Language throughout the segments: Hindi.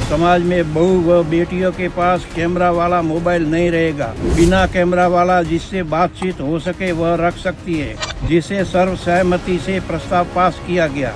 समाज में बहू व बेटियों के पास कैमरा वाला मोबाइल नहीं रहेगा। बिना कैमरा वाला जिससे बातचीत हो सके वह रख सकती है, जिसे सर्वसहमति से प्रस्ताव पास किया गया।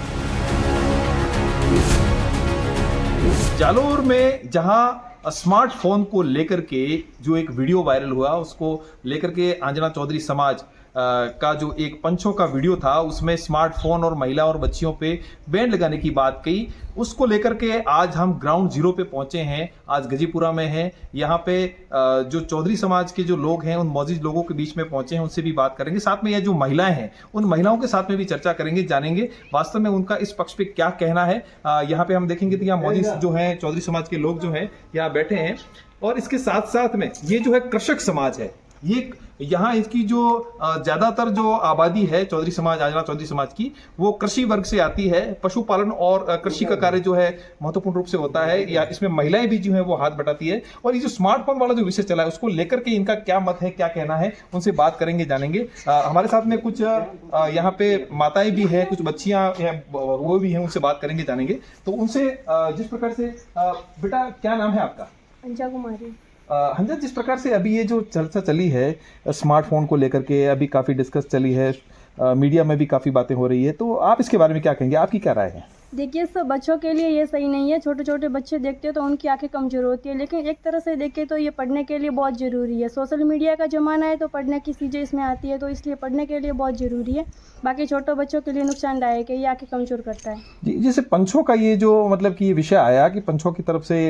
जालोर में जहां स्मार्टफोन को लेकर के जो एक वीडियो वायरल हुआ, उसको लेकर के अंजना चौधरी समाज का जो एक पंचों का वीडियो था, उसमें स्मार्टफोन और महिला और बच्चियों पे बैन लगाने की बात कही। उसको लेकर के आज हम ग्राउंड जीरो पे पहुंचे हैं। आज गजीपुरा में हैं। यहाँ पे जो चौधरी समाज के जो लोग हैं, उन मौजूद लोगों के बीच में पहुंचे हैं, उनसे भी बात करेंगे। साथ में यह जो महिलाएं हैं, उन महिलाओं के साथ में भी चर्चा करेंगे, जानेंगे वास्तव में उनका इस पक्ष पे क्या कहना है। यहाँ पे हम देखेंगे तो यहाँ मौजूद जो है चौधरी समाज के लोग जो हैं यहाँ बैठे हैं। और इसके साथ साथ में ये जो है कृषक समाज है। ये यहाँ इसकी जो ज्यादातर जो आबादी है चौधरी समाज, अंजना चौधरी समाज की, वो कृषि वर्ग से आती है। पशुपालन और कृषि का कार्य जो है महत्वपूर्ण रूप से होता है, या इसमें महिलाएं भी जो है वो हाथ बटाती है। और ये जो स्मार्टफोन वाला जो विषय चला है, उसको लेकर के इनका क्या मत है, क्या कहना है, उनसे बात करेंगे, जानेंगे। हमारे साथ में कुछ यहाँ पे माताएं भी है, कुछ बच्चियां हैं, वो भी हैं, उनसे बात करेंगे, जानेंगे। तो उनसे जिस प्रकार से, बेटा क्या नाम है आपका? अंजा कुमारी। हंजा, जिस प्रकार से अभी ये जो चर्चा चली है स्मार्टफोन को लेकर के, अभी काफ़ी डिस्कस चली है, मीडिया में भी काफ़ी बातें हो रही है, तो आप इसके बारे में क्या कहेंगे? आपकी क्या राय है? देखिए, सब बच्चों के लिए ये सही नहीं है। छोटे छोटे बच्चे देखते हैं तो उनकी आंखें कमज़ोर होती है, लेकिन एक तरह से देखें तो ये पढ़ने के लिए बहुत ज़रूरी है। सोशल मीडिया का ज़माना है तो पढ़ने की चीज़ें इसमें आती है, तो इसलिए पढ़ने के लिए बहुत ज़रूरी है। बाकी छोटे बच्चों के लिए नुकसानदायक है, ये आंखें कमज़ोर करता है। जी, जैसे पंचों का ये जो मतलब कि ये विषय आया कि पंचों की तरफ से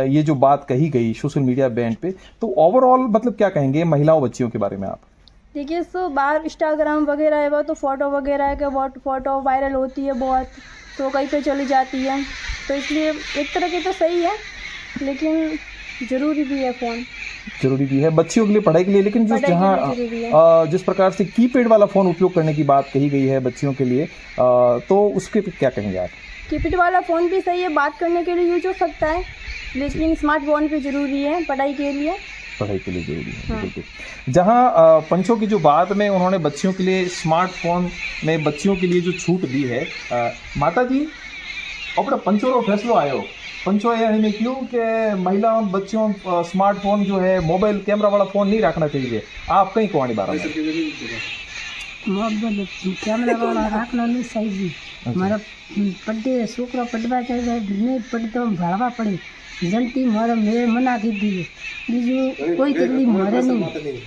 ये जो बात कही गई सोशल मीडिया बैन पे, तो ओवरऑल मतलब क्या कहेंगे महिलाओं बच्चियों के बारे में आप? देखिए, सो बाहर इंस्टाग्राम वगैरह है, वो तो फ़ोटो वगैरह है कि बहुत फ़ोटो वायरल होती है बहुत, तो कहीं पे चली जाती है, तो इसलिए एक तरह की तो सही है, लेकिन ज़रूरी भी है फ़ोन। जरूरी भी है बच्चियों के लिए, पढ़ाई के लिए, लेकिन जिस जिस प्रकार से कीपैड वाला फ़ोन उपयोग करने की बात कही गई है बच्चियों के लिए, तो उसके पे क्या कहेंगे आप? कीपैड वाला फ़ोन भी सही है, बात करने के लिए यूज हो सकता है, लेकिन स्मार्टफोन भी ज़रूरी है पढ़ाई के लिए। पढ़ाई के लिए जरूरी है, बिल्कुल। जहाँ पंचों की जो बात में उन्होंने बच्चियों के लिए स्मार्टफोन में बच्चियों के लिए जो छूट दी है, माता जी अपना पंचों रो फैसलो आयो, पंचो में क्यों कि महिला बच्चियों स्मार्टफोन जो है मोबाइल कैमरा वाला फ़ोन नहीं रखना चाहिए, आप कहीं कहानी बारे में? मोबाइल कैमरा वाला रखना नहीं सही। मारा पढ़े छोकरा पढ़वा चाहिए, नहीं पढ़े तो भरवा पड़े, जल्दी मारा मेरे मना की दी, बीजू कोई तकलीफ मारे नहीं,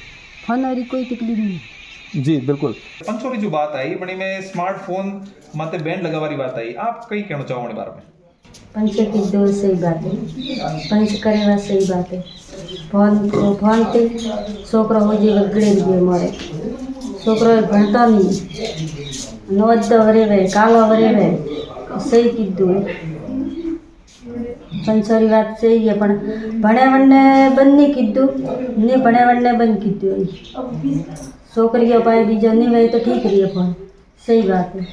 फोन वाली कोई तकलीफ नहीं। जी बिल्कुल। पंचों की जो बात आई बड़ी में स्मार्टफोन माते बैन लगा वाली बात आई, आप कहीं कहना चाहो बारे में? पंच की दो सही बात है, पंच करे वा सही बात है। फोन पे छोकरा हो जे गड़े गए मारे, छोकरा भणता नहीं, नवद वरे वे काला वरे वे, सही कीधु है, पंचोरी बात सही है, पण भणे वने बंद नहीं कीधु, नहीं भणे वने बंद कीधु, छोकरियों पाए बीजो नहीं वे तो ठीक रही है फोन, सही बात है।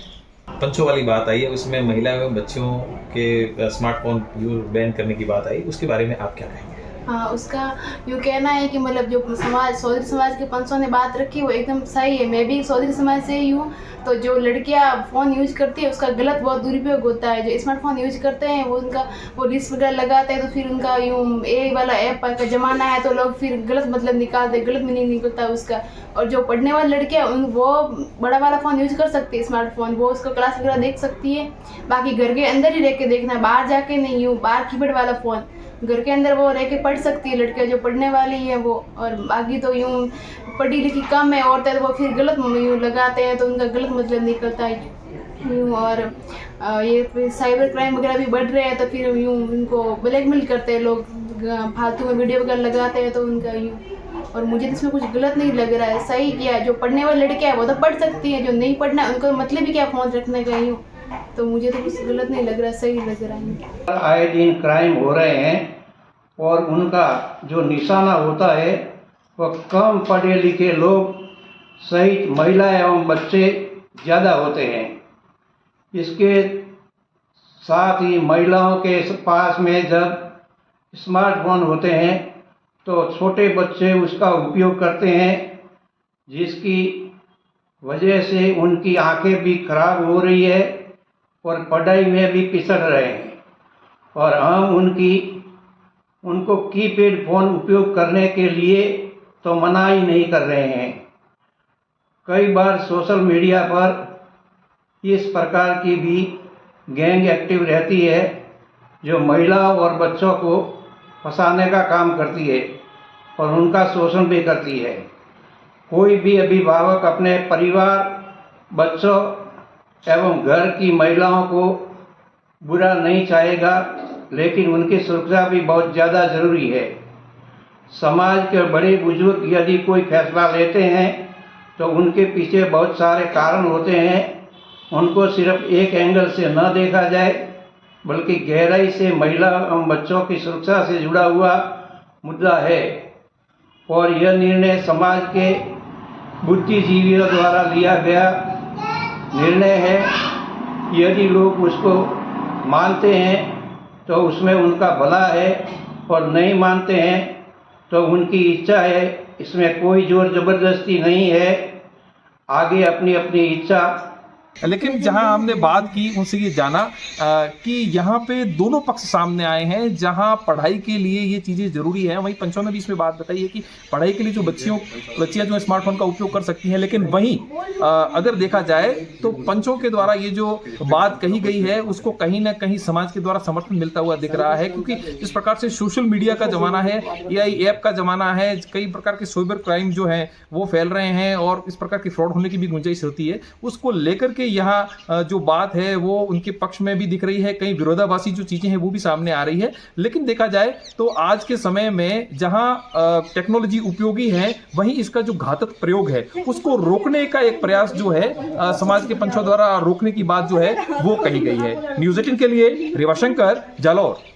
पंचों वाली बात आई है, उसमें महिला एवं बच्चियों के स्मार्टफोन बैन करने की बात आई, उसके बारे में आप क्या कहेंगे? हाँ, उसका यूँ कहना है कि मतलब जो चौधरी समाज के पंचों ने बात रखी वो एकदम सही है। मैं भी चौधरी समाज से ही हूँ, तो जो लड़कियाँ फ़ोन यूज करती है उसका गलत बहुत दुरुपयोग होता है। जो स्मार्टफोन यूज करते हैं वो रील्स वगैरह लगाते हैं, तो फिर उनका यूँ ए वाला ऐप का ज़माना है, तो लोग फिर गलत मतलब निकालते, गलत मीनिंग निकलता है उसका। और जो पढ़ने वाली लड़कियाँ वो बड़ा वाला फ़ोन यूज कर सकती है, स्मार्टफोन, वो उसका क्लास वगैरह देख सकती है। बाकी घर के अंदर ही रह के देखना, बाहर जाके नहीं, यूँ बाहर कीपैड वाला फ़ोन घर के अंदर वो रह के पढ़ सकती है लड़कियाँ जो पढ़ने वाली है वो। और बाकी तो यूँ पढ़ी लिखी कम है औरतें, तो वो फिर गलत यूँ लगाते हैं, तो उनका गलत मतलब निकलता है यूँ। और ये साइबर क्राइम वगैरह भी बढ़ रहे हैं, तो फिर यूँ उनको ब्लैकमेल करते हैं लोग, फालतू में वीडियो वगैरह लगाते हैं, तो उनका यूँ। और मुझे तो इसमें कुछ गलत नहीं लग रहा है, सही किया है। जो पढ़ने वाली लड़कियाँ है वो तो पढ़ सकती हैं, जो नहीं पढ़ना है उनको मतलब ही क्या फ़ोन रखने का यूँ, तो मुझे तो कुछ गलत नहीं लग रहा, सही लग रहा है। आए दिन क्राइम हो रहे हैं और उनका जो निशाना होता है वह कम पढ़े लिखे लोग सहित महिला एवं बच्चे ज़्यादा होते हैं। इसके साथ ही महिलाओं के पास में जब स्मार्टफोन होते हैं तो छोटे बच्चे उसका उपयोग करते हैं, जिसकी वजह से उनकी आंखें भी खराब हो रही है और पढ़ाई में भी पिछड़ रहे हैं और हम उनको कीपैड फ़ोन उपयोग करने के लिए तो मना ही नहीं कर रहे हैं। कई बार सोशल मीडिया पर इस प्रकार की भी गैंग एक्टिव रहती है जो महिलाओं और बच्चों को फंसाने का काम करती है और उनका शोषण भी करती है। कोई भी अभिभावक अपने परिवार, बच्चों एवं घर की महिलाओं को बुरा नहीं चाहेगा, लेकिन उनकी सुरक्षा भी बहुत ज़्यादा ज़रूरी है। समाज के बड़े बुजुर्ग यदि कोई फैसला लेते हैं तो उनके पीछे बहुत सारे कारण होते हैं। उनको सिर्फ एक एंगल से न देखा जाए, बल्कि गहराई से महिला एवं बच्चों की सुरक्षा से जुड़ा हुआ मुद्दा है और यह निर्णय समाज के बुद्धिजीवियों द्वारा लिया गया निर्णय है। यदि लोग उसको मानते हैं तो उसमें उनका भला है और नहीं मानते हैं तो उनकी इच्छा है। इसमें कोई जोर जबरदस्ती नहीं है, आगे अपनी अपनी इच्छा। लेकिन जहां हमने बात की उनसे ये जाना कि यहाँ पे दोनों पक्ष सामने आए हैं। जहां पढ़ाई के लिए ये चीज़ें ज़रूरी है, वहीं पंचों ने भी इसमें बात बताई है कि पढ़ाई के लिए जो बच्चियां जो स्मार्टफोन का उपयोग कर सकती हैं, लेकिन वहीं अगर देखा जाए तो पंचों के द्वारा ये जो बात कही गई है उसको कहीं ना कहीं समाज के द्वारा समर्थन मिलता हुआ दिख रहा है। क्योंकि जिस प्रकार से सोशल मीडिया का जमाना है, AI ऐप का जमाना है, कई प्रकार के साइबर क्राइम जो है वो फैल रहे हैं और इस प्रकार की फ्रॉड होने की भी गुंजाइश होती है। उसको लेकर के यहाँ जो बात है वो उनके पक्ष में भी दिख रही है, कई विरोधाभासी जो चीजें हैं वो भी सामने आ रही है। लेकिन देखा जाए तो आज के समय में जहां टेक्नोलॉजी उपयोगी है, वहीं इसका जो घातक प्रयोग है उसको रोकने का एक प्रयास जो है समाज के पंचों द्वारा रोकने की बात जो है वो कही गई है। न्यूज़ 18 के लिए रेवाशंकर, जालौर।